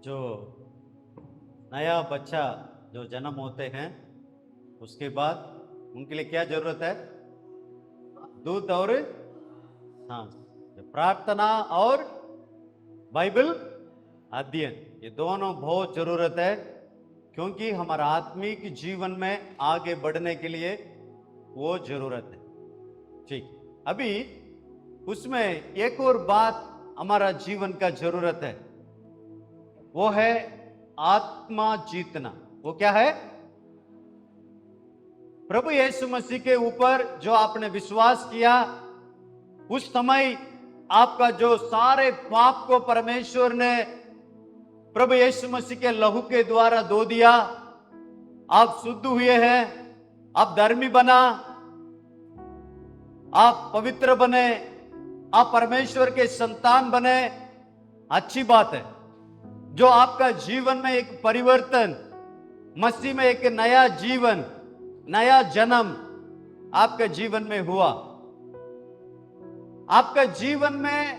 जो नया बच्चा जो जन्म होते हैं उसके बाद उनके लिए क्या जरूरत है? दूध और सांस, प्रार्थना और बाइबल अध्ययन, ये दोनों बहुत जरूरत है, क्योंकि हमारा आत्मिक जीवन में आगे बढ़ने के लिए वो जरूरत है। ठीक, अभी उसमें एक और बात हमारा जीवन का जरूरत है, वो है आत्मा जीतना। वो क्या है? प्रभु यीशु मसीह के ऊपर जो आपने विश्वास किया, उस समय आपका जो सारे पाप को परमेश्वर ने प्रभु यीशु मसीह के लहू के द्वारा धो दिया, आप शुद्ध हुए हैं, आप धर्मी बना, आप पवित्र बने, आप परमेश्वर के संतान बने। अच्छी बात है। जो आपका जीवन में एक परिवर्तन, मसीह में एक नया जीवन, नया जन्म आपके जीवन में हुआ, आपका जीवन में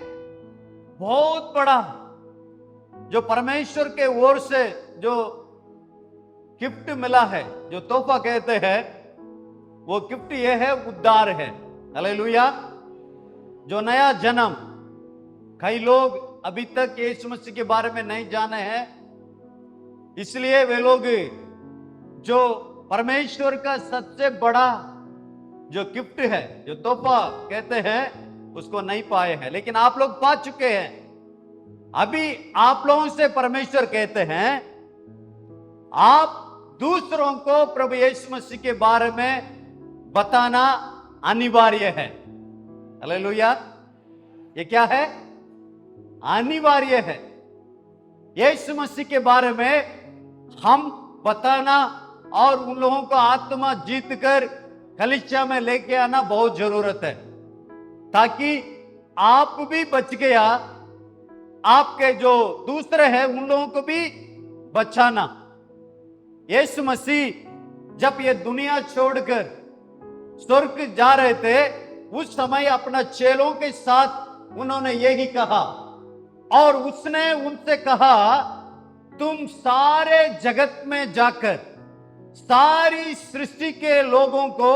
बहुत बड़ा जो परमेश्वर के ओर से जो गिफ्ट मिला है, जो तोहफा कहते हैं, वो गिफ्ट ये है, उद्धार है। हालेलुया। जो नया जन्म, कई लोग अभी तक यीशु मसीह के बारे में नहीं जाने हैं, इसलिए वे लोग जो परमेश्वर का सबसे बड़ा जो गिफ्ट है, जो तोहफा कहते हैं, उसको नहीं पाए हैं। लेकिन आप लोग पा चुके हैं। अभी आप लोगों से परमेश्वर कहते हैं, आप दूसरों को प्रभु यीशु मसीह के बारे में बताना अनिवार्य है। हालेलुया। ये क्या है? अनिवार्य है। यीशु मसीह के बारे में हम बताना और उन लोगों को आत्मा जीत कर कलीसिया में लेके आना बहुत जरूरत है, ताकि आप भी बच गया, आपके जो दूसरे हैं उन लोगों को भी बचाना। यीशु मसीह जब ये दुनिया छोड़कर स्वर्ग जा रहे थे, उस समय अपना चेलों के साथ उन्होंने यही कहा, और उसने उनसे कहा, तुम सारे जगत में जाकर सारी सृष्टि के लोगों को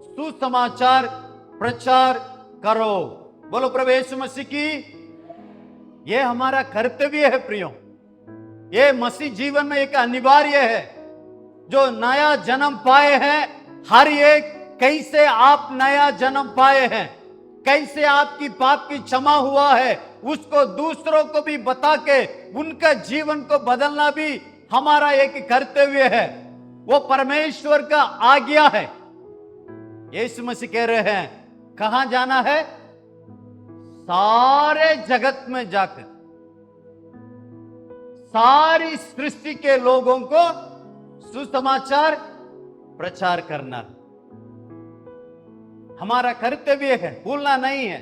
सुसमाचार प्रचार करो। बोलो प्रभु यीशु मसीह की। यह हमारा कर्तव्य है प्रियो। यह मसीह जीवन में एक अनिवार्य है। जो नया जन्म पाए हैं, हर एक कैसे आप नया जन्म पाए हैं, कैसे आपकी पाप की क्षमा हुआ है, उसको दूसरों को भी बता के उनका जीवन को बदलना भी हमारा एक कर्तव्य है। वो परमेश्वर का आज्ञा है। यीशु मसीह कह रहे हैं, कहां जाना है? सारे जगत में जाकर सारी सृष्टि के लोगों को सुसमाचार प्रचार करना हमारा कर्तव्य है, भूलना नहीं है।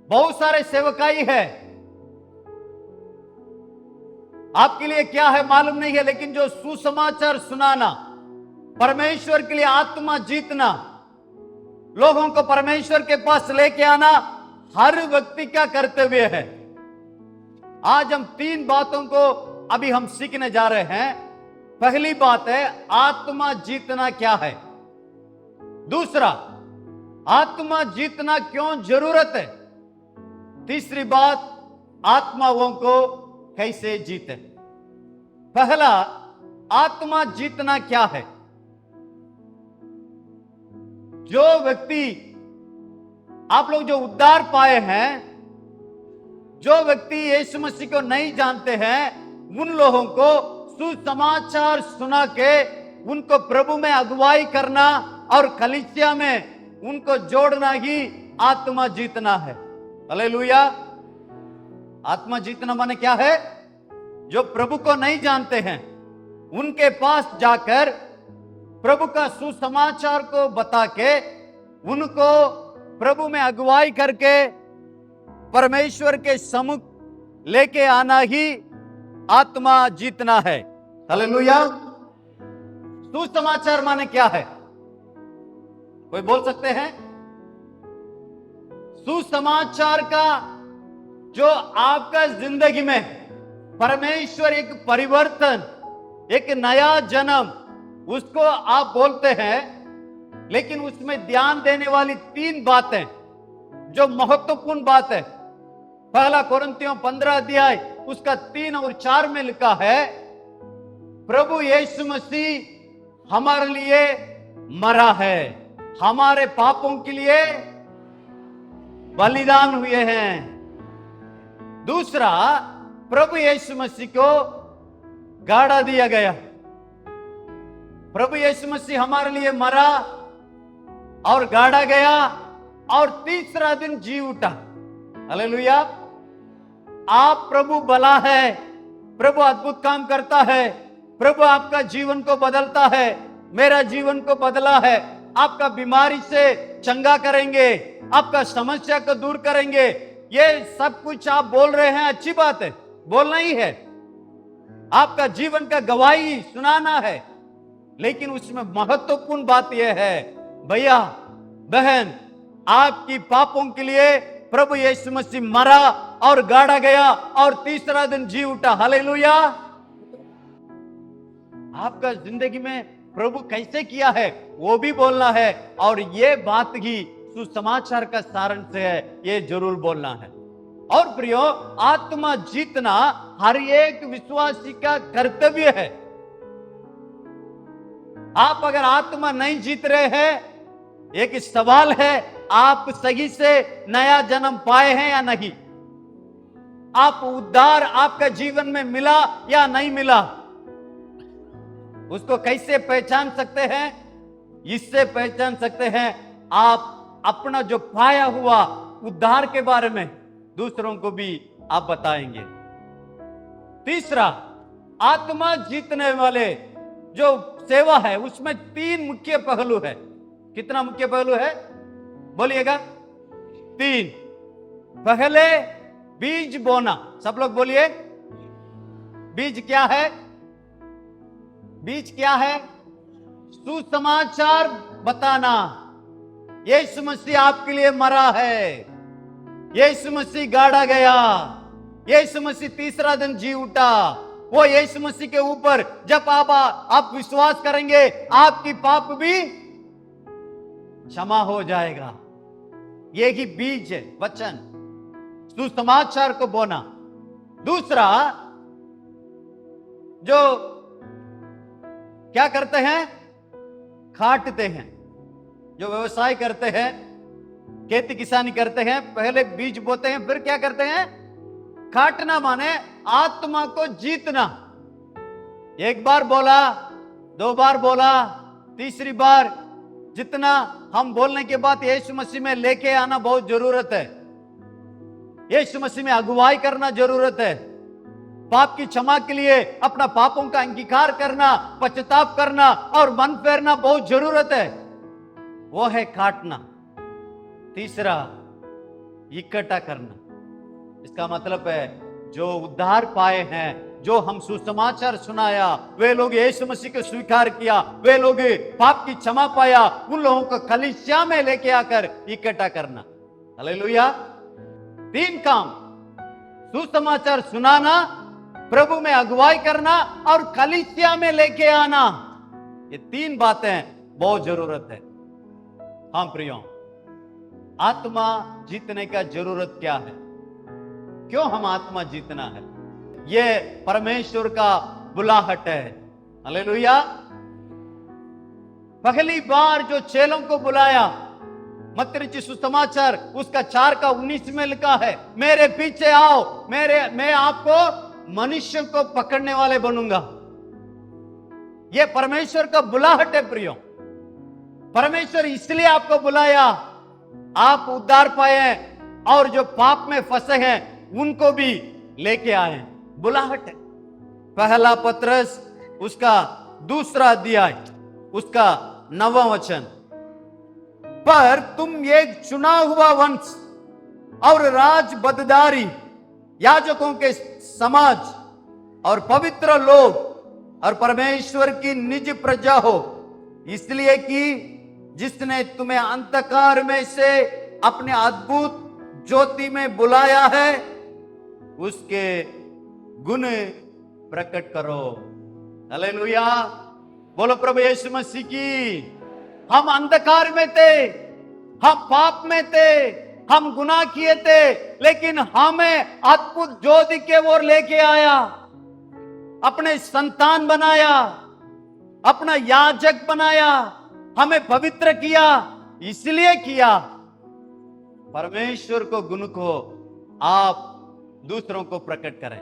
बहुत सारे सेवकाई है, आपके लिए क्या है मालूम नहीं है, लेकिन जो सुसमाचार सुनाना, परमेश्वर के लिए आत्मा जीतना, लोगों को परमेश्वर के पास लेके आना हर व्यक्ति का कर्तव्य है। आज हम 3 बातों को अभी हम सीखने जा रहे हैं। पहली बात है, आत्मा जीतना क्या है। दूसरा, आत्मा जीतना क्यों जरूरत है। तीसरी बात, आत्माओं को कैसे जीते। पहला, आत्मा जीतना क्या है। जो व्यक्ति, आप लोग जो उद्धार पाए हैं, जो व्यक्ति यीशु मसीह को नहीं जानते हैं, उन लोगों को सुसमाचार सुना के उनको प्रभु में अगुवाई करना और कलीसिया में उनको जोड़ना ही आत्मा जीतना है। हालेलुया। आत्मा जीतना माने क्या है? जो प्रभु को नहीं जानते हैं, उनके पास जाकर प्रभु का सुसमाचार को बता के उनको प्रभु में अगुवाई करके परमेश्वर के सम्मुख लेके आना ही आत्मा जीतना है। हालेलुया। सुसमाचार माने क्या है? कोई बोल सकते हैं? सुसमाचार का जो आपका जिंदगी में परमेश्वर एक परिवर्तन, एक नया जन्म, उसको आप बोलते हैं, लेकिन उसमें ध्यान देने वाली 3 बातें जो महत्वपूर्ण बात है। पहला कोरिन्थियों 15 अध्याय उसका 3 और 4 में लिखा है, प्रभु यीशु मसीह हमारे लिए मरा है, हमारे पापों के लिए बलिदान हुए हैं। दूसरा, प्रभु यीशु मसीह को गाड़ा दिया गया। प्रभु यीशु मसीह हमारे लिए मरा और गाड़ा गया और तीसरा दिन जी उठा। हालेलुया। आप प्रभु भला है, प्रभु अद्भुत काम करता है, प्रभु आपका जीवन को बदलता है, मेरा जीवन को बदला है। आपका बीमारी से चंगा करेंगे, आपका समस्या को दूर करेंगे। ये सब कुछ आप बोल रहे हैं, अच्छी बात है, बोलना ही है, आपका जीवन का गवाही सुनाना है, लेकिन उसमें महत्वपूर्ण बात यह है, भैया बहन, आपकी पापों के लिए प्रभु यीशु मसीह मरा और गाड़ा गया और तीसरा दिन जी उठा। हालेलुया। आपका जिंदगी में प्रभु कैसे किया है वो भी बोलना है, और ये बात ही सुसमाचार का सारांश है, ये जरूर बोलना है। और प्रियो, आत्मा जीतना हर एक विश्वासी का कर्तव्य है। आप अगर आत्मा नहीं जीत रहे हैं, एक सवाल है, आप सही से नया जन्म पाए हैं या नहीं? आप उद्धार आपका जीवन में मिला या नहीं मिला? उसको कैसे पहचान सकते हैं? इससे पहचान सकते हैं, आप अपना जो पाया हुआ उद्धार के बारे में दूसरों को भी आप बताएंगे। तीसरा, आत्मा जीतने वाले जो सेवा है उसमें 3 मुख्य पहलू है। कितना मुख्य पहलू है बोलिएगा? 3। पहले, बीज बोना। सब लोग बोलिए, बीज क्या है? बीज क्या है? सुसमाचार बताना। यीशु मसीह आपके लिए मरा है, यीशु मसीह गाड़ा गया, यीशु मसीह तीसरा दिन जी उठा। वो यीशु मसीह के ऊपर जब आप विश्वास करेंगे, आपकी पाप भी क्षमा हो जाएगा। यही बीज है, वचन, सुसमाचार को बोना। दूसरा, जो क्या करते हैं? काटते हैं। जो व्यवसाय करते हैं, खेती किसानी करते हैं, पहले बीज बोते हैं, फिर क्या करते हैं? काटना माने आत्मा को जीतना। एक बार बोला, 2 बार बोला, तीसरी बार जितना हम बोलने के बाद यीशु मसीह में लेके आना बहुत जरूरत है। यीशु मसीह में अगुवाई करना जरूरत है। पाप की क्षमा के लिए अपना पापों का अंगीकार करना, पश्चाताप करना और मन फेरना बहुत जरूरत है। वो है काटना। तीसरा, इकट्ठा करना। इसका मतलब है जो उद्धार पाए हैं, जो हम सुसमाचार सुनाया, वे लोग यीशु मसीह को स्वीकार किया, वे लोग पाप की क्षमा पाया, उन लोगों को कलीसिया में लेके आकर इकट्ठा करना। हालेलुया। 3 काम, सुसमाचार सुनाना, प्रभु में अगुवाई करना और कलीसिया में लेके आना। ये 3 बातें बहुत जरूरत है। हाँ प्रियो, आत्मा जीतने का जरूरत क्या है? क्यों हम आत्मा जीतना है? ये परमेश्वर का बुलाहट है। हालेलुया। पहली बार जो चेलों को बुलाया, मत्ती सुसमाचार उसका 4:19 में लिखा है, मेरे पीछे आओ, मैं आपको मनुष्य को पकड़ने वाले बनूंगा। यह परमेश्वर का बुलाहट है प्रियो। परमेश्वर इसलिए आपको बुलाया, आप उद्धार पाए हैं और जो पाप में फंसे हैं उनको भी लेके आए। बुलाहट है। पहला पत्रस उसका 2 अध्याय उसका 9वां वचन, पर तुम एक चुना हुआ वंश और राजबददारी, याजकों के समाज और पवित्र लोग और परमेश्वर की निज प्रजा हो, इसलिए कि जिसने तुम्हें अंधकार में से अपने अद्भुत ज्योति में बुलाया है, उसके गुण प्रकट करो। हालेलुया, बोलो प्रभु यीशु मसीह की। हम अंधकार में थे, हम पाप में थे, हम गुनाह किए थे, लेकिन हमें अद्भुत ज्योति के ओर लेके आया, अपने संतान बनाया, अपना याजक बनाया, हमें पवित्र किया। इसलिए किया परमेश्वर को गुण को आप दूसरों को प्रकट करें,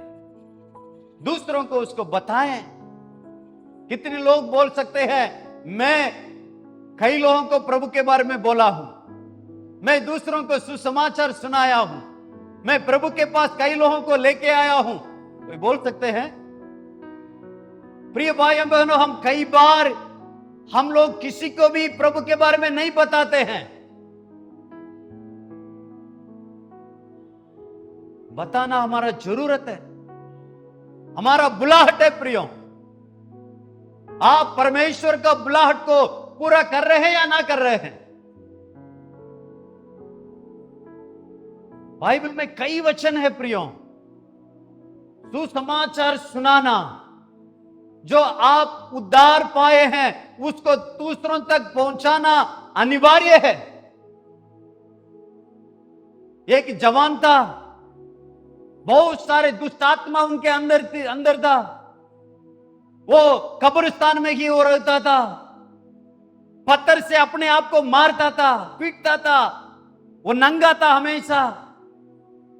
दूसरों को उसको बताएं। कितने लोग बोल सकते हैं, मैं कई लोगों को प्रभु के बारे में बोला हूं, मैं दूसरों को सुसमाचार सुनाया हूं, मैं प्रभु के पास कई लोगों को लेके आया हूं। कोई बोल सकते हैं? प्रिय भाइयों बहनों, हम कई बार हम लोग किसी को भी प्रभु के बारे में नहीं बताते हैं। बताना हमारा जरूरत है, हमारा बुलाहट है। प्रियो, आप परमेश्वर का बुलाहट को पूरा कर रहे हैं या ना कर रहे हैं? बाइबल में कई वचन है प्रियो, सुसमाचार सुनाना, जो आप उद्धार पाए हैं उसको दूसरों तक पहुंचाना अनिवार्य है। एक जवान था, बहुत सारे दुष्ट आत्मा उनके अंदर था, वो कब्रिस्तान में ही हो रहता था, पत्थर से अपने आप को मारता था, पीटता था, वो नंगा था, हमेशा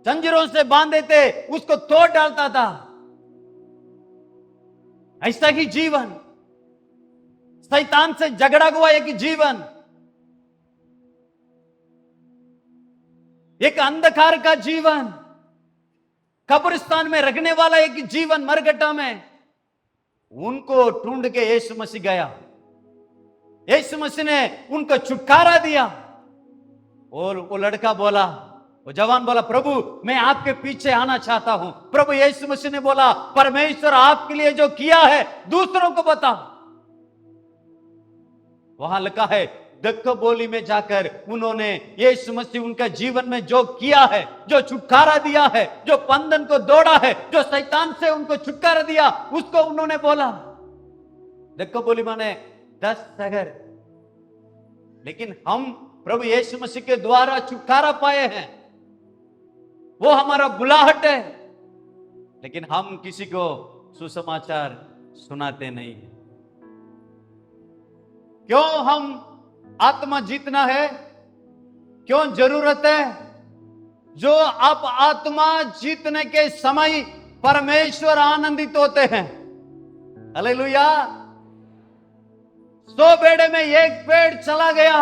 जंजीरों से बांधे थे, उसको तोड़ डालता था। ऐसा ही जीवन, शैतान से झगड़ा हुआ एक जीवन, एक अंधकार का जीवन, कब्रिस्तान में रखने वाला एक जीवन, मरघटा में। उनको ढूंढ के यीशु मसीह गया, यीशु मसीह ने उनको छुटकारा दिया। और वो लड़का बोला, वो जवान बोला, प्रभु मैं आपके पीछे आना चाहता हूं। प्रभु यीशु मसीह ने बोला, परमेश्वर आपके लिए जो किया है दूसरों को बता। वहां लिखा है, दक्कबोली में जाकर उन्होंने यीशु मसीह उनका जीवन में जो किया है, जो छुटकारा दिया है, जो बंधन को तोड़ा है, जो शैतान से उनको छुटकारा दिया, उसको उन्होंने बोला। दक्कबोली माने 10 नगर। लेकिन हम प्रभु यीशु मसीह के द्वारा छुटकारा पाए हैं, वो हमारा बुलाहट है, लेकिन हम किसी को सुसमाचार सुनाते नहीं। क्यों हम आत्मा जीतना है? क्यों जरूरत है? जो आप आत्मा जीतने के समय परमेश्वर आनंदित होते हैं। हालेलुया। 100 बेड़े में एक पेड़ चला गया,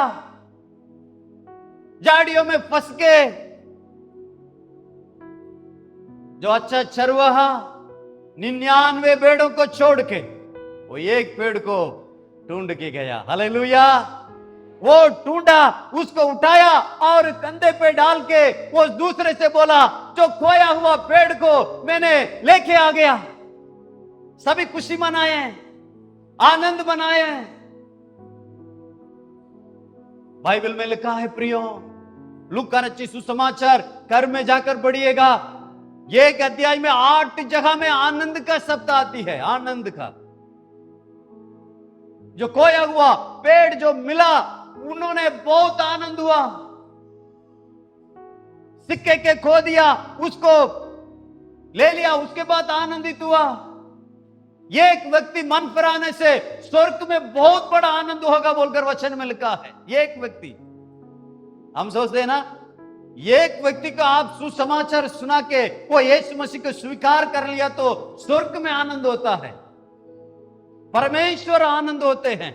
झाड़ियों में फंस के। जो अच्छा चरवाहा 99 बेड़ों को छोड़ के वो एक पेड़ को ढूंढ के गया। हालेलुया। वो ढूंढा, उसको उठाया और कंधे पे डाल के वो दूसरे से बोला, जो खोया हुआ पेड़ को मैंने लेके आ गया। सभी खुशी मनाए, आनंद मनाए। बाइबल में लिखा है प्रियो, लूका रचित सुसमाचार घर में जाकर पढ़िएगा, एक अध्याय में 8 जगह में आनंद का शब्द आती है। आनंद का, जो खोया हुआ पेड़ जो मिला, उन्होंने बहुत आनंद हुआ। सिक्के के खो दिया, उसको ले लिया, उसके बाद आनंदित हुआ। एक व्यक्ति मन फिराने से स्वर्ग में बहुत बड़ा आनंद होगा बोलकर वचन में लिखा है। एक व्यक्ति, हम सोचते हैं ना, एक व्यक्ति को आप सुसमाचार सुना के वो यीशु मसीह को स्वीकार कर लिया तो स्वर्ग में आनंद होता है, परमेश्वर आनंद होते हैं,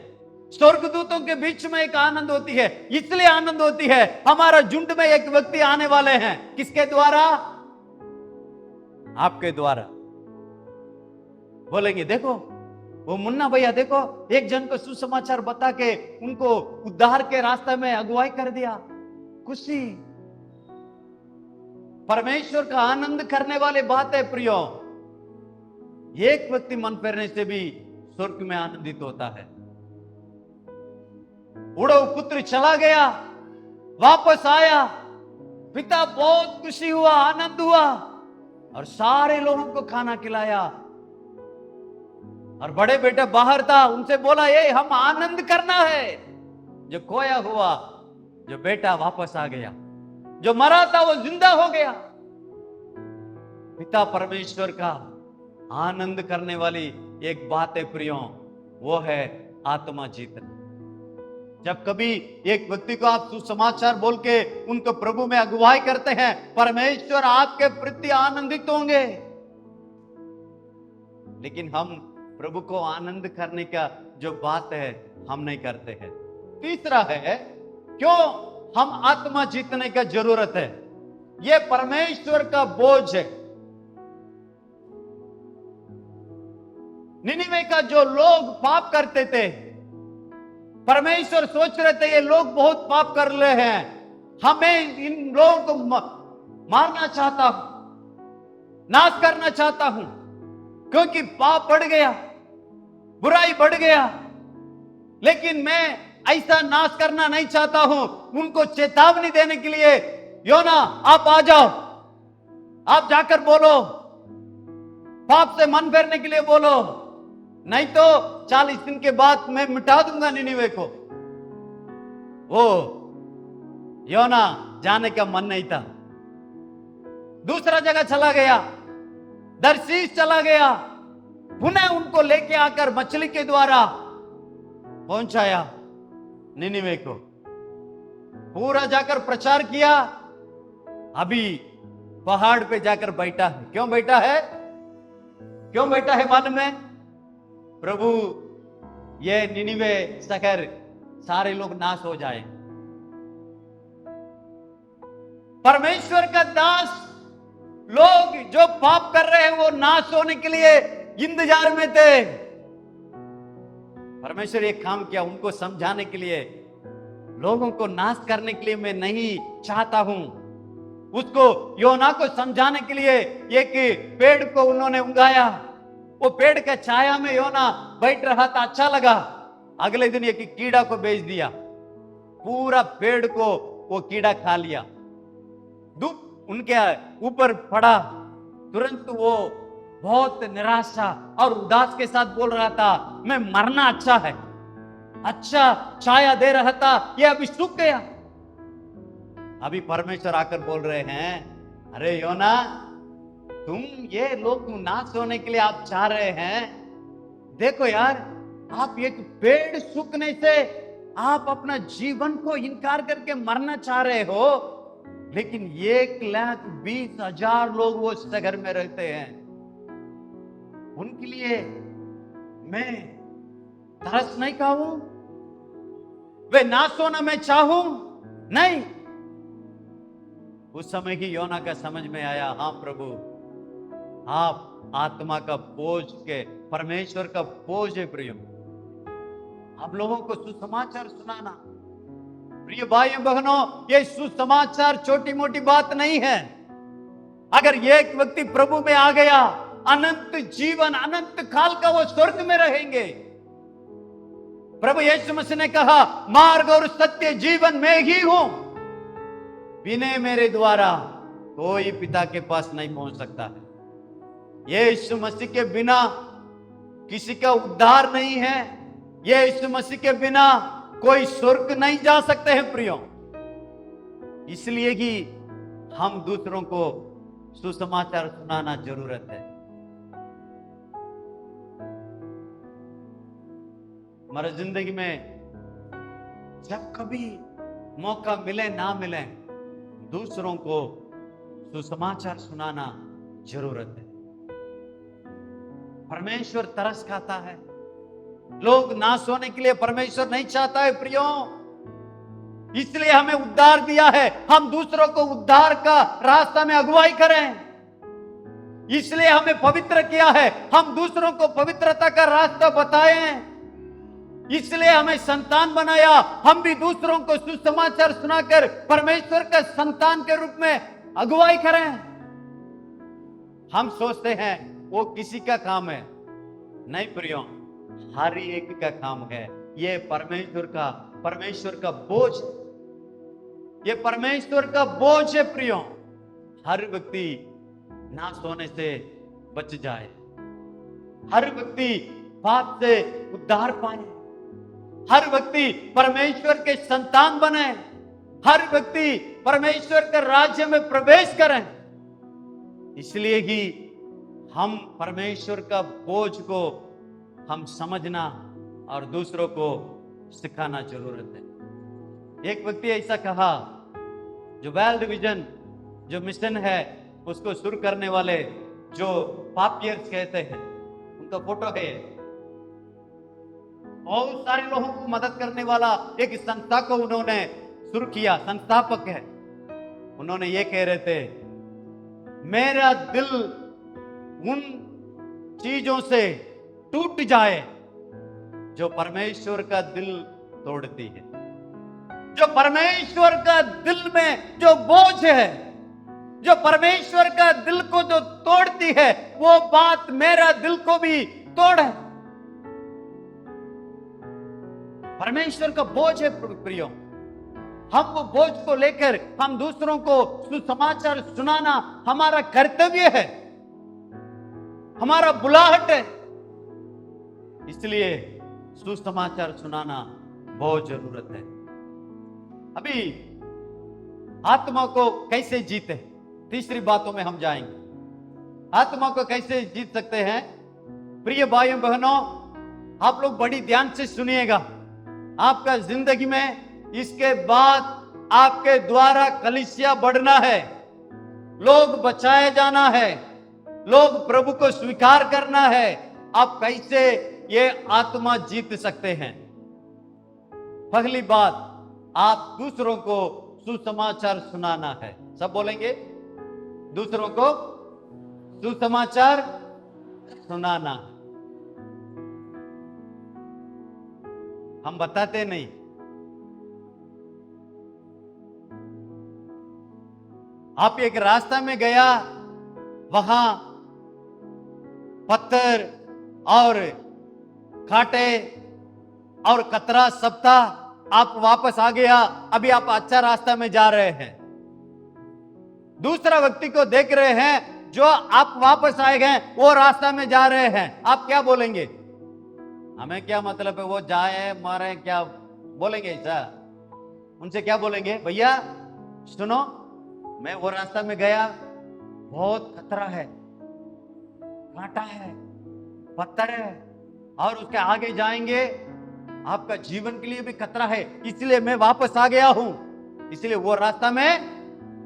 स्वर्गदूतों के बीच में एक आनंद होती है। इसलिए आनंद होती है, हमारा झुंड में एक व्यक्ति आने वाले हैं। किसके द्वारा? आपके द्वारा। बोलेंगे, देखो वो मुन्ना भैया, देखो एक जन को सुसमाचार बता के उनको उद्धार के रास्ते में अगुवाई कर दिया। खुशी, परमेश्वर का आनंद करने वाली बात है प्रियो। एक व्यक्ति मन फेरने से भी स्वर्ग में आनंदित होता है। उड़ो पुत्र चला गया, वापस आया, पिता बहुत खुशी हुआ, आनंद हुआ। और सारे लोगों को खाना खिलाया। और बड़े बेटा बाहर था, उनसे बोला ये हम आनंद करना है, जो खोया हुआ, जो बेटा वापस आ गया, जो मरा था वो जिंदा हो गया। पिता परमेश्वर का आनंद करने वाली एक बात है प्रियो, वो है आत्मा जीतना। जब कभी एक व्यक्ति को आप सुसमाचार बोल के उनको प्रभु में अगुवाई करते हैं, परमेश्वर आपके प्रति आनंदित होंगे। लेकिन हम प्रभु को आनंद करने का जो बात है हम नहीं करते हैं। तीसरा है, क्यों हम आत्मा जीतने का जरूरत है? यह परमेश्वर का बोझ है। निनिवे का जो लोग पाप करते थे, परमेश्वर सोच रहे थे ये लोग बहुत पाप कर रहे हैं, हमें इन लोगों को मारना चाहता हूं, नाश करना चाहता हूं, क्योंकि पाप बढ़ गया, बुराई बढ़ गया। लेकिन मैं ऐसा नाश करना नहीं चाहता हूं। उनको चेतावनी देने के लिए, योना आप आ जाओ, आप जाकर बोलो, पाप से मन फेरने के लिए बोलो, नहीं तो 40 दिन के बाद मैं मिटा दूंगा निनिवे को। वो योना जाने का मन नहीं था, दूसरा जगह चला गया, दर्शीश चला गया, पुनः उनको लेके आकर मछली के द्वारा पहुंचाया निनिवे को, पूरा जाकर प्रचार किया। अभी पहाड़ पे जाकर बैठा है। क्यों बैठा है? क्यों बैठा है मन में? प्रभु ये निनिवे शहर सारे लोग नाश हो जाए। परमेश्वर का दास लोग जो पाप कर रहे हैं वो नाश होने के लिए इंतजार में थे। परमेश्वर एक काम किया, उनको समझाने के लिए, लोगों को नाश करने के लिए मैं नहीं चाहता हूं। उसको योना को समझाने के लिए एक पेड़ को उन्होंने उगाया। वो पेड़ के छाया में योना बैठ रहा था, अच्छा लगा। अगले दिन एक कीड़ा को बेच दिया, पूरा पेड़ को वो कीड़ा खा लिया। धूप उनके ऊपर पड़ा, तुरंत वो बहुत निराशा और उदास के साथ बोल रहा था, मैं मरना अच्छा है, अच्छा छाया दे रहा था, ये अभी सूख गया। अभी परमेश्वर आकर बोल रहे हैं, अरे योना तुम ये लोग नाश होने के लिए आप चाह रहे हैं, देखो यार, आप एक पेड़ सूखने से आप अपना जीवन को इनकार करके मरना चाह रहे हो, लेकिन 1,20,000 लोग वो शहर में रहते हैं, उनके लिए मैं तरस नहीं खाऊं, वे नाश होना मैं चाहूं नहीं। उस समय ही योना का समझ में आया, हाँ प्रभु, आप आत्मा का बोझ के, परमेश्वर का बोझ है प्रियो। आप लोगों को सुसमाचार सुनाना, प्रिय भाइयों बहनों, ये सुसमाचार छोटी मोटी बात नहीं है। अगर ये एक व्यक्ति प्रभु में आ गया, अनंत जीवन, अनंत काल का वो स्वर्ग में रहेंगे। प्रभु यीशु मसीह ने कहा, मार्ग और सत्य जीवन मैं ही हूं, बिना मेरे द्वारा कोई पिता के पास नहीं पहुंच सकता है। यीशु मसीह के बिना किसी का उद्धार नहीं है। यीशु मसीह के बिना कोई स्वर्ग नहीं जा सकते हैं प्रियो। इसलिए ही हम दूसरों को सुसमाचार सुनाना जरूरत है। हमारे जिंदगी में जब कभी मौका मिले ना मिले, दूसरों को सुसमाचार सुनाना जरूरत है। परमेश्वर तरस खाता है, लोग नाश होने के लिए परमेश्वर नहीं चाहता है प्रियो। इसलिए हमें उद्धार दिया है, हम दूसरों को उद्धार का रास्ता में अगुवाई करें। इसलिए हमें पवित्र किया है, हम दूसरों को पवित्रता का रास्ता बताएं। इसलिए हमें संतान बनाया, हम भी दूसरों को सुसमाचार सुनाकर परमेश्वर का संतान के रूप में अगुवाई करें। हम सोचते हैं वो किसी का काम है, नहीं प्रियो, हर एक का काम है। ये परमेश्वर का बोझ, ये परमेश्वर का बोझ है प्रियो। हर व्यक्ति नाश होने से बच जाए, हर व्यक्ति पाप से उद्धार पाए, हर व्यक्ति परमेश्वर के संतान बने, हर व्यक्ति परमेश्वर के राज्य में प्रवेश करें। इसलिए ही हम परमेश्वर का बोझ को हम समझना और दूसरों को सिखाना जरूरत है। एक व्यक्ति ऐसा कहा, जो वर्ल्ड विजन जो मिशन है उसको शुरू करने वाले जो पापियर्स कहते हैं, उनका फोटो है। बहुत सारे लोगों को मदद करने वाला एक संस्था को उन्होंने शुरू किया, संस्थापक है। उन्होंने ये कह रहे थे, मेरा दिल उन चीजों से टूट जाए जो परमेश्वर का दिल तोड़ती है। जो परमेश्वर का दिल में जो बोझ है, जो परमेश्वर का दिल को जो तोड़ती है, वो बात मेरा दिल को भी तोड़े। परमेश्वर का बोझ है प्रियो, हम वो बोझ को लेकर हम दूसरों को सुसमाचार सुनाना हमारा कर्तव्य है, हमारा बुलाहट है। इसलिए सुसमाचार सुनाना बहुत जरूरत है। अभी आत्मा को कैसे जीते, तीसरी बातों में हम जाएंगे। आत्मा को कैसे जीत सकते हैं? प्रिय भाइयों बहनों, आप लोग बड़ी ध्यान से सुनिएगा। आपका जिंदगी में इसके बाद आपके द्वारा कलीसिया बढ़ना है, लोग बचाए जाना है, लोग प्रभु को स्वीकार करना है। आप कैसे ये आत्मा जीत सकते हैं? पहली बात, आप दूसरों को सुसमाचार सुनाना है। सब बोलेंगे, दूसरों को सुसमाचार सुनाना। हम बताते नहीं, आप एक रास्ता में गया, वहां पत्थर और कांटे और कतरा सब था, आप वापस आ गया, अभी आप अच्छा रास्ता में जा रहे हैं। दूसरा व्यक्ति को देख रहे हैं जो आप वापस आए गए, वो रास्ता में जा रहे हैं, आप क्या बोलेंगे? हमें क्या मतलब है, वो जाए मारे, क्या बोलेंगे ऐसा? उनसे क्या बोलेंगे? भैया सुनो, मैं वो रास्ता में गया, बहुत खतरा है, कांटा है, पत्थर है, और उसके आगे जाएंगे आपका जीवन के लिए भी खतरा है, इसलिए मैं वापस आ गया हूं, इसलिए वो रास्ता में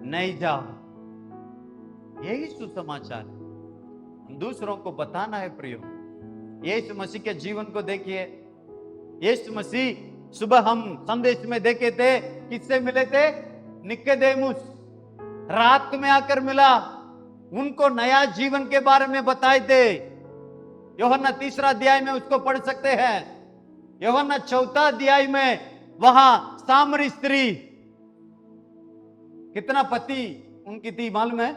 नहीं जाओ। यही सुसमाचार है, दूसरों को बताना है। प्रियो, यीशु मसीह के जीवन को देखिए। यीशु मसीह सुबह हम संदेश में देखे थे, किससे मिले थे? निकोदेमुस रात में आकर मिला, उनको नया जीवन के बारे में बताए थे। यूहन्ना 3 अध्याय में उसको पढ़ सकते हैं। यूहन्ना 4 अध्याय में वहां सामरी स्त्री, कितना पति उनकी थी मालूम है?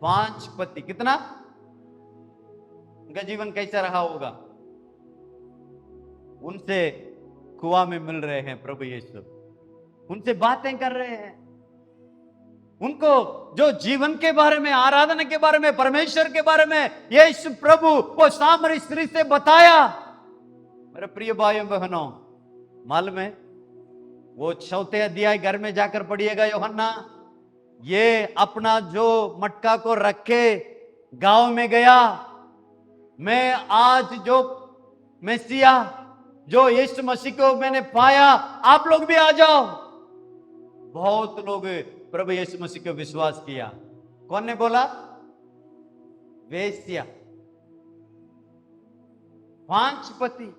5 पति। कितना उनका जीवन कैसा रहा होगा? उनसे कुआं में मिल रहे हैं प्रभु यीशु, उनसे बातें कर रहे हैं, उनको जो जीवन के बारे में, आराधना के बारे में, परमेश्वर के बारे में यीशु प्रभु वो सामरी स्त्री से बताया। मेरे प्रिय भाइयों बहनों, मालूम है? वो 4 अध्याय घर में जाकर पढ़िएगा। यूहन्ना ये अपना जो मटका को रखे गांव में गया, मैं आज जो मेसिया, जो यीशु मसीह को मैंने पाया, आप लोग भी आ जाओ। बहुत लोग प्रभु यीशु मसीह को विश्वास किया। कौन ने बोला? वेश्या। 5 पति,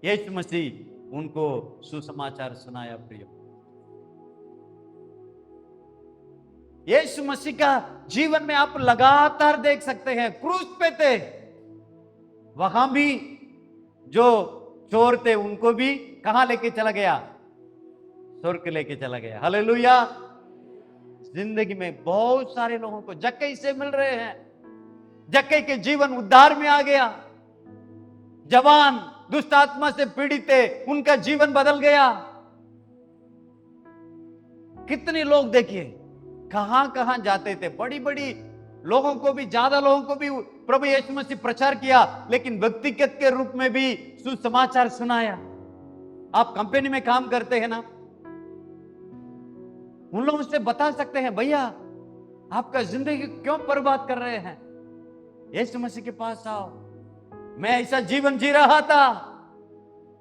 यीशु मसीह उनको सुसमाचार सुनाया। प्रिय, यीशु मसीह का जीवन में आप लगातार देख सकते हैं। क्रूस पे थे, वहां भी जो चोर थे उनको भी कहां लेके चला गया? स्वर्ग लेके चला गया। हालेलुया। जिंदगी में बहुत सारे लोगों को जक्कई से मिल रहे हैं, जक्कई के जीवन उद्धार में आ गया। जवान दुष्ट आत्मा से पीड़ित थे, उनका जीवन बदल गया। कितने लोग देखिए कहां कहां जाते थे, बड़ी बड़ी लोगों को भी, ज्यादा लोगों को भी प्रभु यीशु मसीह प्रचार किया, लेकिन व्यक्तिगत के रूप में भी सुसमाचार सुनाया। आप कंपनी में काम करते हैं ना, उन लोगों से बता सकते हैं, भैया आपका जिंदगी क्यों बर्बाद कर रहे हैं, यीशु मसीह के पास आओ, मैं ऐसा जीवन जी रहा था,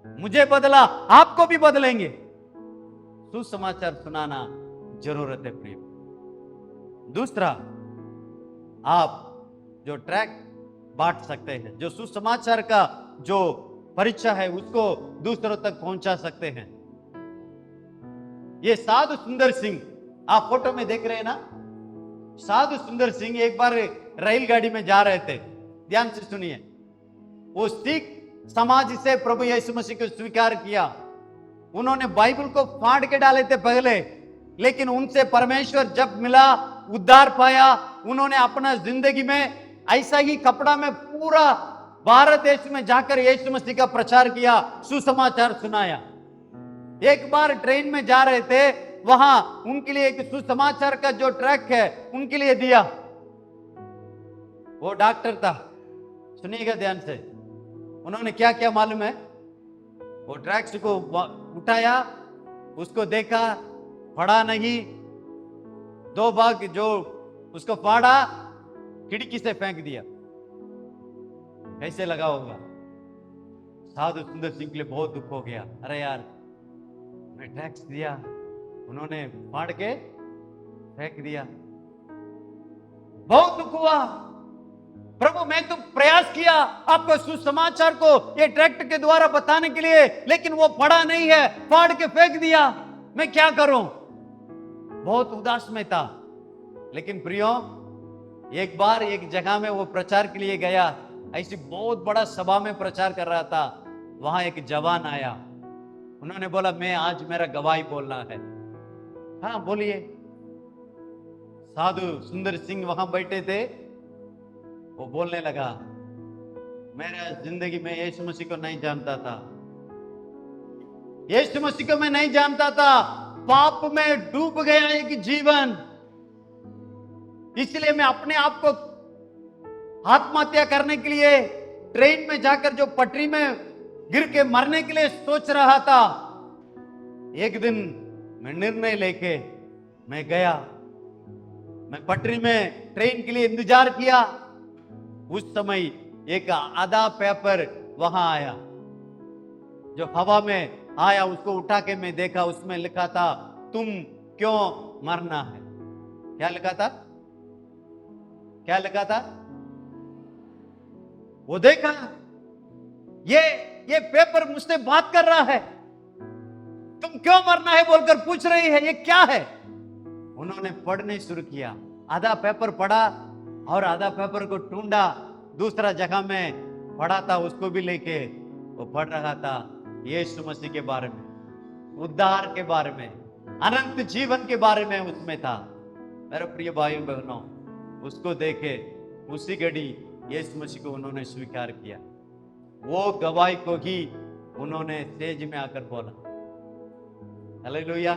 मुझे बदला, आपको भी बदलेंगे। सुसमाचार सुनाना जरूरत है प्रिय। दूसरा, आप जो ट्रैक बांट सकते हैं, जो सुसमाचार का जो परिचय है उसको दूसरों तक पहुंचा सकते हैं। ये साधु सुंदर सिंह आप फोटो में देख रहे हैं ना, साधु सुंदर सिंह एक बार रेलगाड़ी में जा रहे थे, ध्यान से सुनिए। वो सिख समाज से प्रभु यीशु मसीह को स्वीकार किया, उन्होंने बाइबल को फाड़ के डाले थे पहले, लेकिन उनसे परमेश्वर जब मिला, उद्धार पाया, उन्होंने अपना जिंदगी में ऐसा ही कपड़ा में पूरा भारत देश में जाकर यीशु मसीह का प्रचार किया, सुसमाचार सुनाया। एक बार ट्रेन में जा रहे थे, वहां उनके लिए एक सुसमाचार का जो ट्रैक है उनके लिए दिया। वो डॉक्टर था, सुनिएगा ध्यान से, उन्होंने क्या क्या मालूम है, वो ट्रैक्स को उठाया, उसको देखा, पढ़ा नहीं, दो भाग जो उसको फाड़ा, खिड़की से फेंक दिया। कैसे लगा होगा? साधु सुंदर सिंह के लिए बहुत दुख हो गया, अरे यार मैं टैक्स दिया, उन्होंने फाड़ के फेंक दिया, बहुत दुख हुआ। प्रभु मैं तो प्रयास किया आपको सुसमाचार को ये ट्रैक्ट के द्वारा बताने के लिए, लेकिन वो पढ़ा नहीं है, फाड़ के फेंक दिया, मैं क्या करूं? बहुत उदास में था। लेकिन प्रियो, एक बार एक जगह में वो प्रचार के लिए गया, ऐसी बहुत बड़ा सभा में प्रचार कर रहा था, वहां एक जवान आया, उन्होंने बोला मैं आज मेरा गवाही बोलना है। हाँ बोलिए। साधु सुंदर सिंह वहां बैठे थे, वो बोलने लगा, मेरा जिंदगी में यीशु मसीह को नहीं जानता था, यीशु मसीह को मैं नहीं जानता था, पाप में डूब गया एक जीवन, इसलिए मैं अपने आप को आत्महत्या करने के लिए ट्रेन में जाकर जो पटरी में गिर के मरने के लिए सोच रहा था। एक दिन मैं निर्णय लेके मैं गया, मैं पटरी में ट्रेन के लिए इंतजार किया। उस समय एक आधा पेपर वहां आया, जो हवा में आया, उसको उठा के मैं देखा, उसमें लिखा था तुम क्यों मरना है। क्या लिखा था? क्या लिखा था? वो देखा, ये पेपर मुझसे बात कर रहा है, तुम क्यों मरना है बोलकर पूछ रही है, ये क्या है? उन्होंने पढ़ने शुरू किया, आधा पेपर पढ़ा और आधा पेपर को ढूंढा, दूसरा जगह में पढ़ा था, उसको भी लेके वो पढ़ रहा था यीशु मसीह के बारे में, उद्धार के बारे में, अनंत जीवन के बारे में उसमें था। मेरे प्रिय भाइयों बहनों, उसको देखे उसी घड़ी यीशु मसीह को उन्होंने स्वीकार किया। वो गवाही को ही उन्होंने स्टेज में आकर बोला। हालेलुया,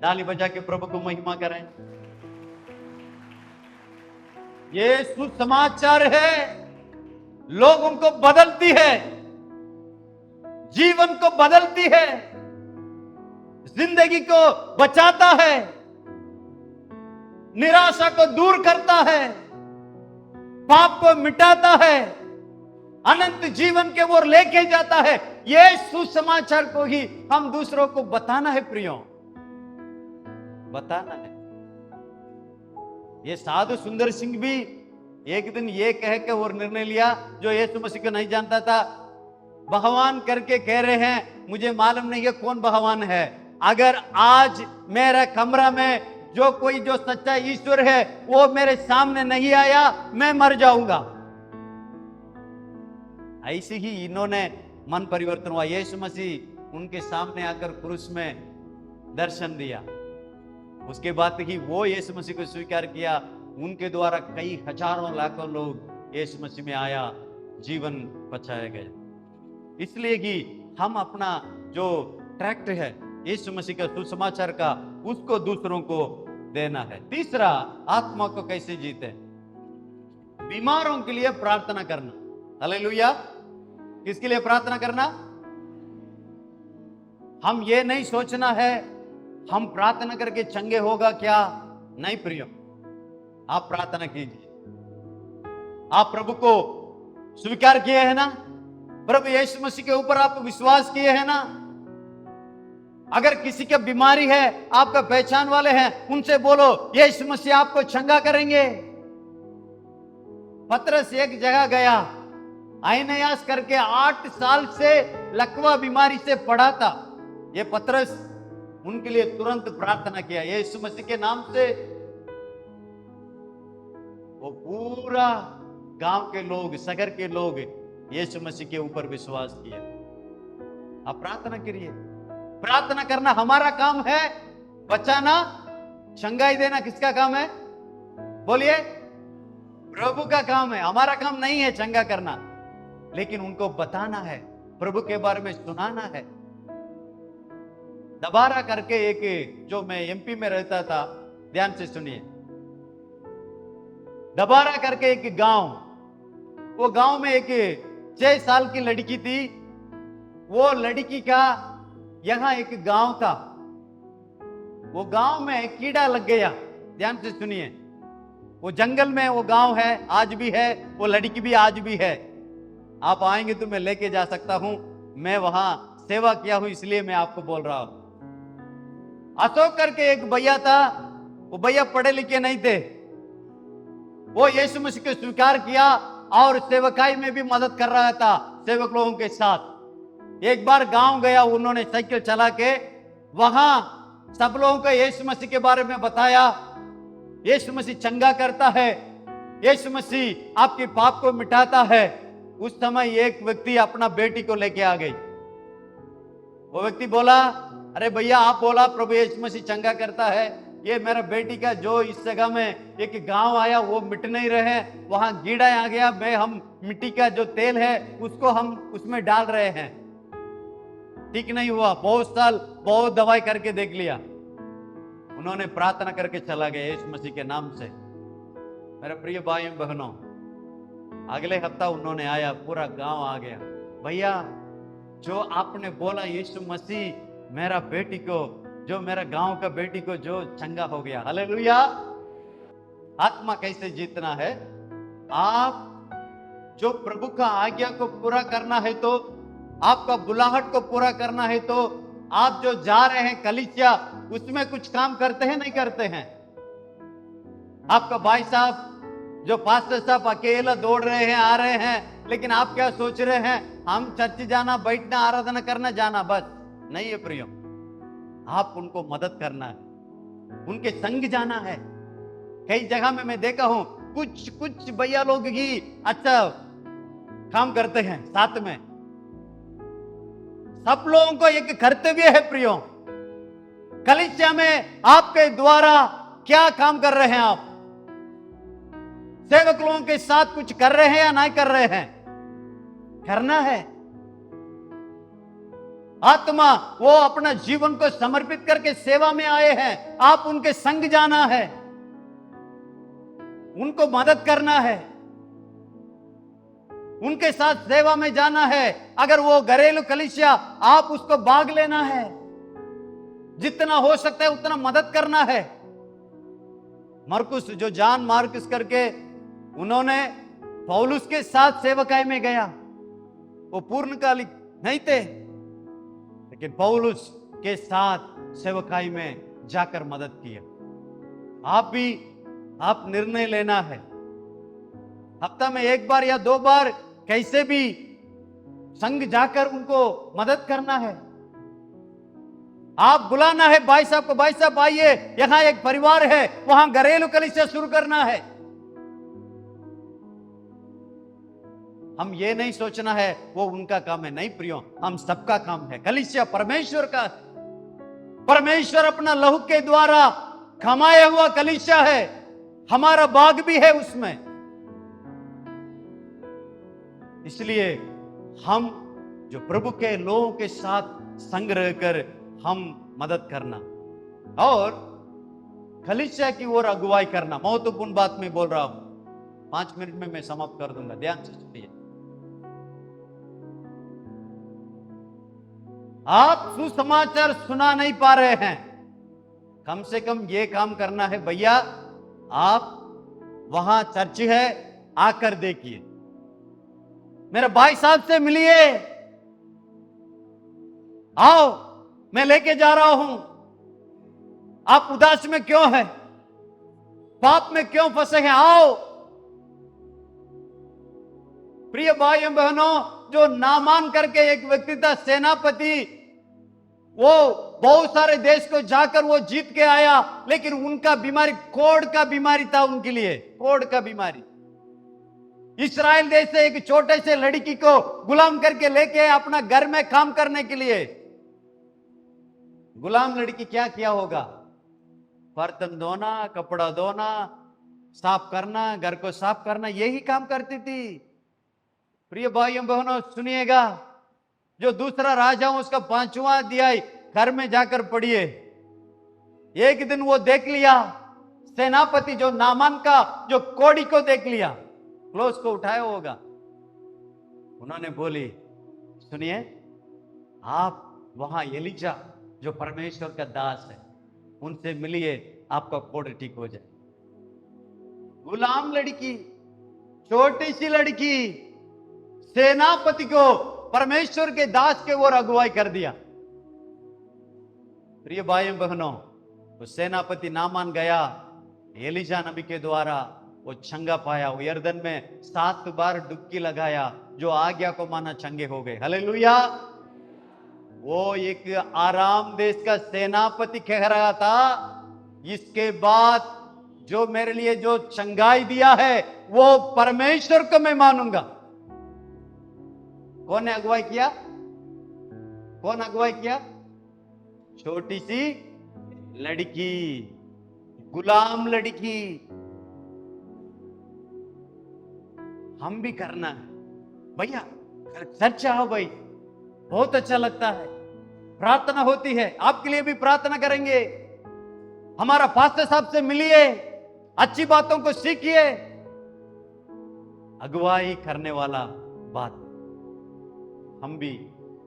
ताली बजा के प्रभु को महिमा करें। ये सुसमाचार है, लोगों को बदलती है, जीवन को बदलती है, जिंदगी को बचाता है, निराशा को दूर करता है, पाप को मिटाता है, अनंत जीवन के ओर लेके जाता है। ये सुसमाचार को ही हम दूसरों को बताना है प्रियो, बताना है। ये साधु सुंदर सिंह भी एक दिन ये कह के और निर्णय लिया, जो यीशु मसीह को नहीं जानता था, भगवान करके कह रहे हैं, मुझे मालूम नहीं है कौन भगवान है, अगर आज मेरा कमरा में जो कोई जो सच्चा ईश्वर है वो मेरे सामने नहीं आया, मैं मर जाऊंगा। ऐसे ही इन्होंने मन परिवर्तन हुआ, यीशु मसीह उनके सामने आकर क्रूस में दर्शन दिया, उसके बाद ही वो यीशु मसीह को स्वीकार किया। उनके द्वारा कई हजारों लाखों लोग यीशु मसीह में आया, जीवन बचाया गया। इसलिए कि हम अपना जो ट्रैक्ट है यीशु मसीह का सुसमाचार का, उसको दूसरों को देना है। तीसरा, आत्मा को कैसे जीते? बीमारों के लिए प्रार्थना करना। हालेलुया। किसके लिए प्रार्थना करना? हम ये नहीं सोचना है हम प्रार्थना करके चंगे होगा क्या। नहीं प्रियो, आप प्रार्थना कीजिए। आप प्रभु को स्वीकार किए हैं ना, प्रभु यीशु मसीह के ऊपर आप विश्वास किए हैं ना। अगर किसी का बीमारी है, आपका पहचान वाले हैं, उनसे बोलो यीशु मसीह आपको चंगा करेंगे। पतरस एक जगह गया, आइनयास करके 8 साल से लकवा बीमारी से पड़ा था। ये पतरस उनके लिए तुरंत प्रार्थना किया यीशु मसीह के नाम से। वो पूरा गांव के लोग, शहर के लोग यीशु मसीह के ऊपर विश्वास किया। आप प्रार्थना करिए। प्रार्थना करना हमारा काम है, बचाना, चंगाई देना किसका काम है? बोलिए, प्रभु का काम है। हमारा काम नहीं है चंगा करना, लेकिन उनको बताना है, प्रभु के बारे में सुनाना है। दबारा करके एक, जो मैं एमपी में रहता था, ध्यान से सुनिए। दबारा करके एक गांव, वो गांव में एक 6 साल की लड़की थी। वो लड़की का यहां एक गांव था, वो गांव में कीड़ा लग गया। ध्यान से सुनिए। वो जंगल में वो गांव है, आज भी है, वो लड़की भी आज भी है। आप आएंगे तो मैं लेके जा सकता हूं, मैं वहां सेवा किया हूं, इसलिए मैं आपको बोल रहा हूं। अशोक करके एक भैया था, वो भैया पढ़े लिखे नहीं थे। वो यीशु मसीह को स्वीकार किया और सेवकाई में भी मदद कर रहा था सेवक लोगों के साथ। एक बार गांव गया, उन्होंने साइकिल चला के वहां सब लोगों को यीशु मसीह के बारे में बताया। यीशु मसीह चंगा करता है, यीशु मसीह आपके पाप को मिटाता है। उस समय एक व्यक्ति अपना बेटी को लेके आ गई। वो व्यक्ति बोला, अरे भैया आप बोला प्रभु यीशु मसीह चंगा करता है, ये मेरा बेटी का जो इस जगह में एक गांव आया वो मिट नहीं रहे, वहां कीड़ा आ गया, हम मिट्टी का जो तेल है उसको हम उसमें डाल रहे हैं, ठीक नहीं हुआ। बहुत साल बहुत दवाई करके देख लिया। उन्होंने प्रार्थना करके चला गया यीशु मसीह के नाम से। मेरे प्रिय भाइयों बहनों, अगले हफ्ता उन्होंने आया, पूरा गांव आ गया। भैया जो आपने बोला यीशु मसीह मेरा बेटी को, जो मेरा गांव का बेटी को जो चंगा हो गया। हालेलुया। आत्मा कैसे जीतना है? आप जो प्रभु का आज्ञा को पूरा करना है, तो आपका बुलाहट को पूरा करना है, तो आप जो जा रहे हैं कलीसिया, उसमें कुछ काम करते हैं नहीं करते हैं? आपका भाई साहब, जो पास्टर साहब अकेला दौड़ रहे हैं, आ रहे हैं, लेकिन आप क्या सोच रहे हैं? हम चर्च जाना, बैठना, आराधना करना, जाना, बस नहीं है प्रियो। आप उनको मदद करना है, उनके संग जाना है। कई जगह में मैं देखा हूं, कुछ भैया लोग ही अच्छा काम करते हैं साथ में। सब लोगों को एक कर्तव्य है प्रियो, कलीसिया में आपके द्वारा क्या काम कर रहे हैं? आप सेवक लोगों के साथ कुछ कर रहे हैं या नहीं कर रहे हैं? करना है। आत्मा वो अपना जीवन को समर्पित करके सेवा में आए हैं, आप उनके संग जाना है, उनको मदद करना है, उनके साथ सेवा में जाना है। अगर वो घरेलू कलीसिया, आप उसको भाग लेना है, जितना हो सकता है उतना मदद करना है। मरकुस, जो जान मार्कस करके, उन्होंने पौलुस के साथ सेवकाई में गया। वो पूर्णकालिक नहीं थे, लेकिन पौलुस के साथ सेवकाई में जाकर मदद किया। आप निर्णय लेना है, हफ्ता में 1 बार या 2 बार कैसे भी संग जाकर उनको मदद करना है। आप बुलाना है भाई साहब को, भाई साहब आइए, यहां एक परिवार है, वहां घरेलू कलीसिया शुरू करना है। हम ये नहीं सोचना है वो उनका काम है, नहीं प्रियो, हम सबका काम है। कलीसिया परमेश्वर का, परमेश्वर अपना लहू के द्वारा कमाया हुआ कलीसिया है, हमारा भाग भी है उसमें। इसलिए हम जो प्रभु के लोगों के साथ संग रहकर हम मदद करना। और कलीसिया की ओर अगुवाई करना। महत्वपूर्ण बात मैं बोल रहा हूं, 5 मिनट में मैं समाप्त कर दूंगा, ध्यान से सुनिए। आप सुसमाचार सुना नहीं पा रहे हैं, कम से कम ये काम करना है भैया, आप वहां चर्च है आकर देखिए, मेरे भाई साहब से मिलिए, आओ मैं लेके जा रहा हूं। आप उदास में क्यों है, पाप में क्यों फंसे हैं, आओ। प्रिय भाइयों बहनों, जो नामान करके एक व्यक्ति था, सेनापति, वो बहुत सारे देश को जाकर वो जीत के आया, लेकिन उनका बीमारी कोढ़ का बीमारी था, उनके लिए कोढ़ का बीमारी। इस्राएल देश से एक छोटे से लड़की को गुलाम करके लेके अपना घर में काम करने के लिए। गुलाम लड़की क्या किया होगा, बर्तन धोना, कपड़ा धोना, साफ करना, घर को साफ करना, यही काम करती थी। प्रिय भाइयों बहनों सुनिएगा, जो दूसरा राजा उसका 5वां अध्याय घर में जाकर पढ़िए। एक दिन वो देख लिया, सेनापति जो नामान का जो कोड़ी को देख लिया, क्लोज को उठाया होगा, उन्होंने बोली सुनिए, आप वहां एलिजा जो परमेश्वर का दास है उनसे मिलिए, आपका कोढ़ ठीक हो जाए। गुलाम लड़की, छोटी सी लड़की, सेनापति को परमेश्वर के दास के ओर अगुवाई कर दिया। प्रिय भाइयों बहनों, वो सेनापति नामान गया, एलिजा नबी के द्वारा वो चंगा पाया, वो यर्दन में 7 बार डुबकी लगाया, जो आज्ञा को माना चंगे हो गए। हालेलुया। वो एक आराम देश का सेनापति कह रहा था, इसके बाद जो मेरे लिए जो चंगाई दिया है वो परमेश्वर को मैं मानूंगा। कौन ने अगुवाई किया, कौन अगुवाई किया, छोटी सी लड़की, गुलाम लड़की। हम भी करना है भैया, चर्च आओ भाई, बहुत अच्छा लगता है, प्रार्थना होती है, आपके लिए भी प्रार्थना करेंगे, हमारा पास्टर साहब से मिलिए, अच्छी बातों को सीखिए। अगुवाई करने वाला बात, हम भी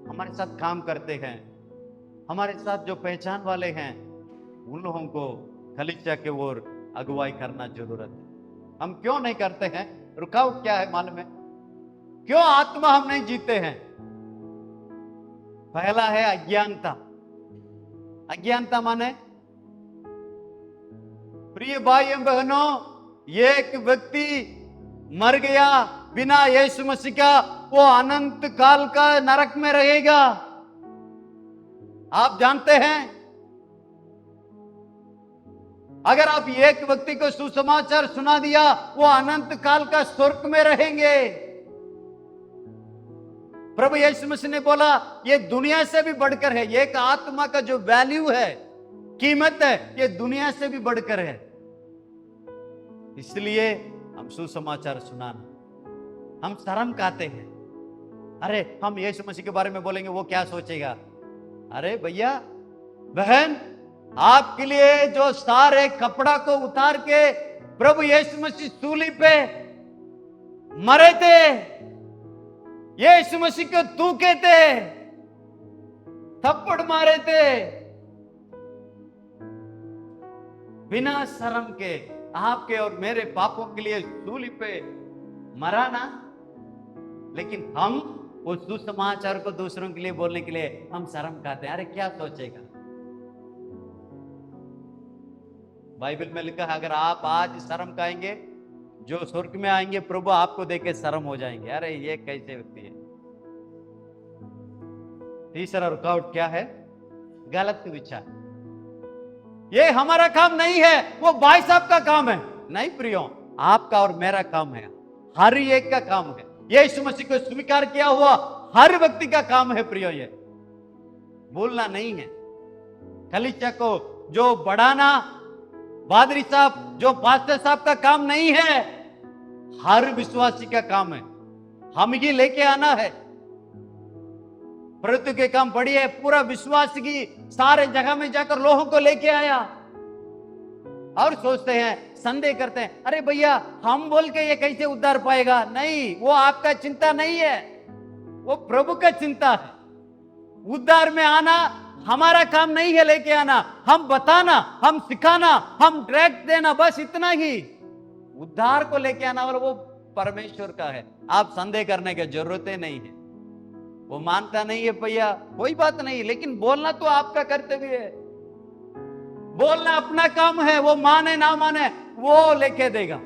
हमारे साथ काम करते हैं, हमारे साथ जो पहचान वाले हैं उन लोगों को कलीसिया के ओर अगुवाई करना जरूरत है। हम क्यों नहीं करते हैं, रुकावट क्या है मालूम है, क्यों आत्मा हम नहीं जीते हैं? पहला है अज्ञानता। अज्ञानता माने, प्रिय भाइयों बहनों, एक व्यक्ति मर गया बिना यीशु मसीह का, वो अनंत काल का नरक में रहेगा। आप जानते हैं, अगर आप एक व्यक्ति को सुसमाचार सुना दिया, वो अनंत काल का स्वर्ग में रहेंगे। प्रभु यीशु मसीह ने बोला, ये दुनिया से भी बढ़कर है, एक आत्मा का जो वैल्यू है, कीमत है, ये दुनिया से भी बढ़कर है। इसलिए हम सुसमाचार सुनाना, हम शर्म खाते हैं, अरे हम यीशु मसीह के बारे में बोलेंगे वो क्या सोचेगा। अरे भैया बहन, आपके लिए जो सारे कपड़ा को उतार के प्रभु यीशु मसीह सूली पे मरे थे, यीशु मसीह को थूके थे, थप्पड़ मारे थे, बिना शर्म के आपके और मेरे पापों के लिए सूली पे मरा ना। लेकिन हम उस सुसमाचार को दूसरों के लिए बोलने के लिए हम शर्म खाते हैं, अरे क्या सोचेगा। बाइबल में लिखा है, अगर आप आज शर्म खाएंगे, जो स्वर्ग में आएंगे प्रभु आपको देखे शर्म हो जाएंगे, अरे ये कैसे व्यक्ति है। तीसरा रुकावट क्या है, गलत विचार। ये हमारा काम नहीं है, वो भाई साहब का काम है। नहीं प्रियो, आपका और मेरा काम है, हर एक का काम है। यीशु मसीह को स्वीकार किया हुआ हर व्यक्ति का काम है प्रियो, ये भूलना नहीं है। कलीसिया को जो बढ़ाना पादरी साहब, जो पास्टर साहब का काम नहीं है, हर विश्वासी का काम है। हम ही लेके आना है। प्रभु के काम बढ़िया है, पूरा विश्वास की सारे जगह में जाकर लोगों को लेके आया। और सोचते हैं, संदेह करते हैं, अरे भैया हम बोल के ये कैसे उद्धार पाएगा। नहीं, वो आपका चिंता नहीं है, वो प्रभु का चिंता है। उद्धार में आना हमारा काम नहीं है, लेके आना, हम बताना, हम सिखाना, हम डायरेक्ट देना, बस इतना ही। उद्धार को लेके आना वाला वो परमेश्वर का है। आप संदेह करने की जरूरत ही नहीं है। वो मानता नहीं है भैया, कोई बात नहीं, लेकिन बोलना तो आपका कर्तव्य है। बोलना अपना काम है, वो माने ना माने वो लेके देगा।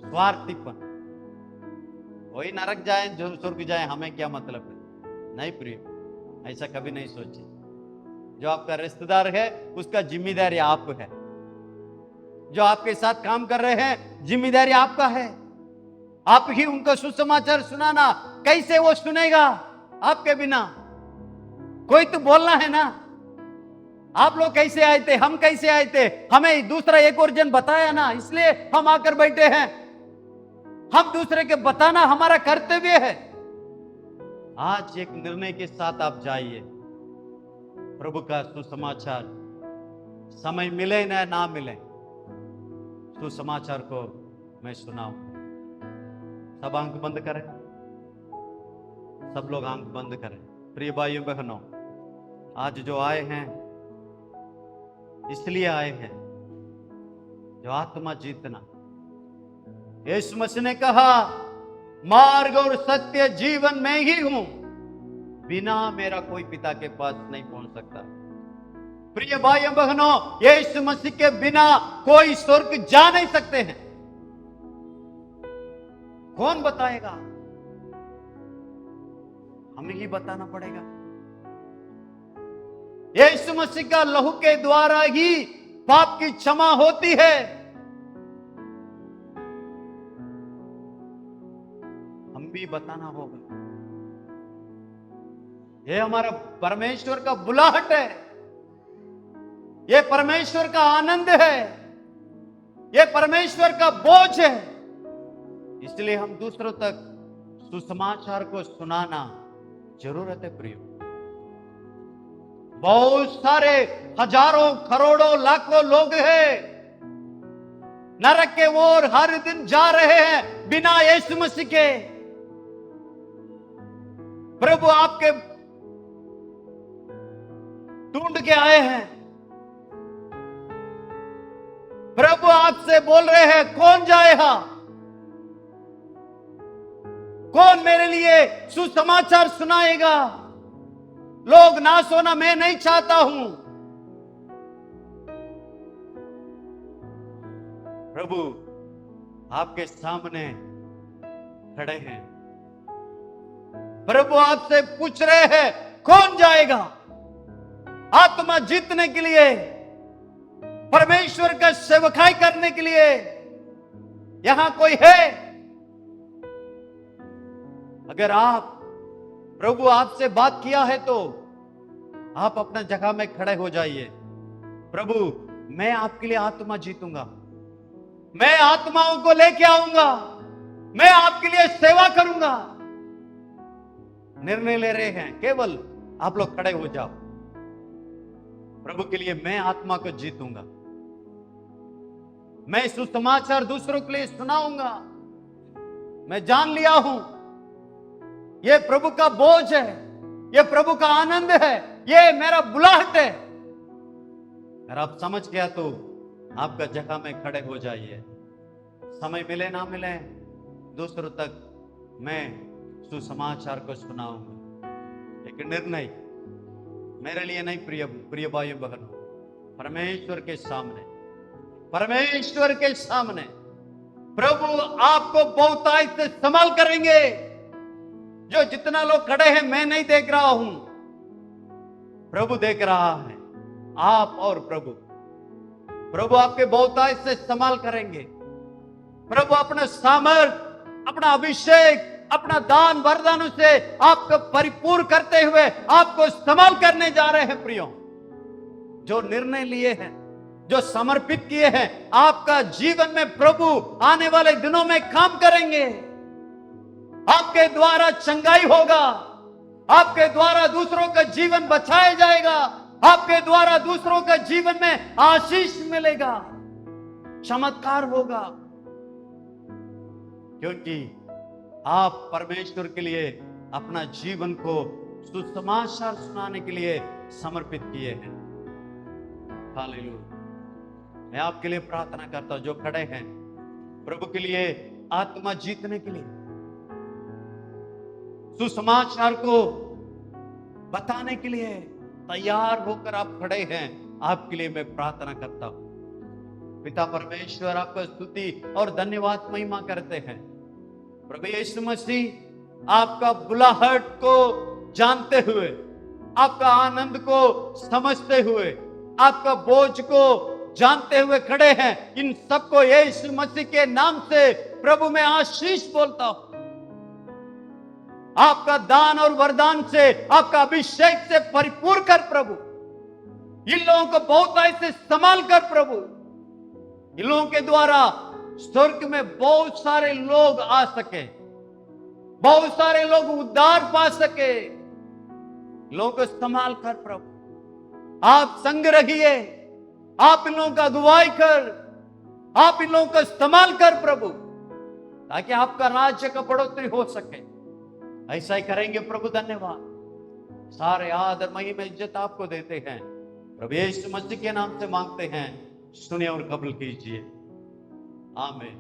स्वार्थीपन, वही नरक जाए जो स्वर्ग जाए, हमें क्या मतलब है। नहीं प्रिय, ऐसा कभी नहीं सोचे। जो आपका रिश्तेदार है उसका जिम्मेदारी आप है। जो आपके साथ काम कर रहे हैं जिम्मेदारी आपका है। आप ही उनको सुसमाचार सुनाना। कैसे वो सुनेगा आपके बिना? कोई तो बोलना है ना। आप लोग कैसे आए थे, हम कैसे आए थे, हमें दूसरा एक और जन बताया ना, इसलिए हम आकर बैठे हैं। हम दूसरे के बताना हमारा कर्तव्य है। आज एक निर्णय के साथ आप जाइए, प्रभु का सुसमाचार, समय मिले ना मिले, सुसमाचार को मैं सुनाऊं। सब आंख बंद करें, सब लोग आंख बंद करें। प्रिय भाइयों बहनों, आज जो आए हैं इसलिए आए हैं जो आत्मा जीतना। यीशु मसीह ने कहा, मार्ग और सत्य जीवन में ही हूं, बिना मेरा कोई पिता के पास नहीं पहुंच सकता। प्रिय भाइयों बहनों, यीशु मसीह के बिना कोई स्वर्ग जा नहीं सकते हैं। कौन बताएगा? हमें ही बताना पड़ेगा। यीशु मसीह का लहू के द्वारा ही पाप की क्षमा होती है। हम भी बताना होगा। यह हमारा परमेश्वर का बुलाहट है, यह परमेश्वर का आनंद है, यह परमेश्वर का बोझ है। इसलिए हम दूसरों तक सुसमाचार को सुनाना जरूरत है। प्रिय, बहुत सारे हजारों करोड़ों लाखों लोग हैं नरक के ओर हर दिन जा रहे हैं बिना यीशु मसीह के। प्रभु आपके ढूंढ के आए हैं। प्रभु आपसे बोल रहे हैं, कौन जाएगा? कौन मेरे लिए सुसमाचार सुनाएगा? लोग नाश होना मैं नहीं चाहता हूं। प्रभु आपके सामने खड़े हैं। प्रभु आपसे पूछ रहे हैं, कौन जाएगा आत्मा जीतने के लिए, परमेश्वर का सेवकाई करने के लिए? यहां कोई है? अगर आप प्रभु आपसे बात किया है तो आप अपना जगह में खड़े हो जाइए। प्रभु, मैं आपके लिए आत्मा जीतूंगा, मैं आत्माओं को लेके आऊंगा, मैं आपके लिए सेवा करूंगा। निर्णय ले रहे हैं, केवल आप लोग खड़े हो जाओ। प्रभु के लिए मैं आत्मा को जीतूंगा, मैं सुसमाचार दूसरों के लिए सुनाऊंगा। मैं जान लिया हूं यह प्रभु का बोझ है, यह प्रभु का आनंद है, यह मेरा बुलाहट है। अगर आप समझ गया तो आपका जगह में खड़े हो जाइए। समय मिले ना मिले, दूसरों तक मैं सुसमाचार को सुनाऊंगा। एक निर्णय मेरे लिए नहीं, प्रिय भाइयों बहनों, परमेश्वर के सामने, परमेश्वर के सामने प्रभु आपको बहुतायत से संभाल करेंगे। जो जितना लोग खड़े हैं मैं नहीं देख रहा हूं, प्रभु देख रहा है। आप और प्रभु आपके बहुतायत से संभाल करेंगे। प्रभु अपना सामर्थ, अपना अभिषेक, अपना दान वरदानों से आपको परिपूर्ण करते हुए आपको संभाल करने जा रहे हैं। प्रियो, जो निर्णय लिए हैं, जो समर्पित किए हैं, आपका जीवन में प्रभु आने वाले दिनों में काम करेंगे। आपके द्वारा चंगाई होगा, आपके द्वारा दूसरों का जीवन बचाया जाएगा, आपके द्वारा दूसरों के जीवन में आशीष मिलेगा, चमत्कार होगा, क्योंकि आप परमेश्वर के लिए अपना जीवन को सुसमाचार सुनाने के लिए समर्पित किए हैं। हालेलुया। मैं आपके लिए प्रार्थना करता हूं, जो खड़े हैं प्रभु के लिए आत्मा जीतने के लिए, सुसमाचार को बताने के लिए तैयार होकर आप खड़े हैं, आपके लिए मैं प्रार्थना करता हूं। पिता परमेश्वर आपका स्तुति और धन्यवाद महिमा करते हैं। प्रभु यीशु मसीह आपका बुलाहट को जानते हुए, आपका आनंद को समझते हुए, आपका बोझ को जानते हुए खड़े हैं। इन सबको यीशु मसीह के नाम से प्रभु मैं आशीष बोलता हूं। आपका दान और वरदान से, आपका अभिषेक से परिपूर्ण कर प्रभु। इन लोगों को बहुत ऐसे संभाल कर प्रभु, इन लोगों के द्वारा स्वर्ग में बहुत सारे लोग आ सके, बहुत सारे लोग उद्धार पा सके। लोगों को संभाल कर प्रभु आप संग रहिए, आप इन लोगों का अगुवाई कर, आप इन लोगों का इस्तेमाल कर प्रभु, ताकि आपका राज्य का बढ़ोतरी हो सके। ऐसा ही करेंगे प्रभु। धन्यवाद। सारे आदर महिमा इज्जत आपको देते हैं, प्रभु यीशु मसीह के नाम से मांगते हैं, सुनिए और कबूल कीजिए। आमीन।